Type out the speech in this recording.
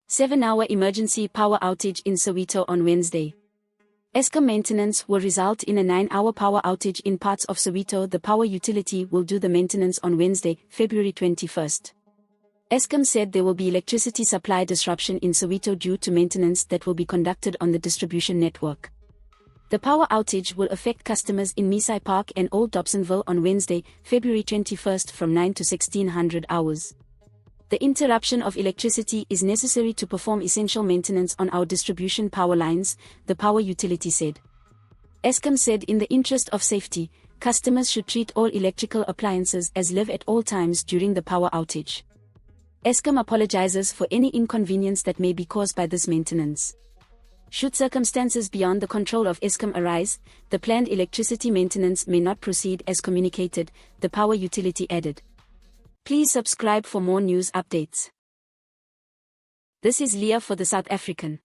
7-hour emergency power outage in Soweto on Wednesday. Eskom maintenance will result in a 9-hour power outage in parts of Soweto. The power utility will do the maintenance on Wednesday, February 21st. Eskom said there will be electricity supply disruption in Soweto due to maintenance that will be conducted on the distribution network. The power outage will affect customers in Misai Park and Old Dobsonville on Wednesday, February 21st from 9 to 1600 hours. The interruption of electricity is necessary to perform essential maintenance on our distribution power lines, the power utility said. Eskom said in the interest of safety, customers should treat all electrical appliances as live at all times during the power outage. Eskom apologizes for any inconvenience that may be caused by this maintenance. Should circumstances beyond the control of Eskom arise, the planned electricity maintenance may not proceed as communicated, the power utility added. Please subscribe for more news updates. This is Leah for the South African.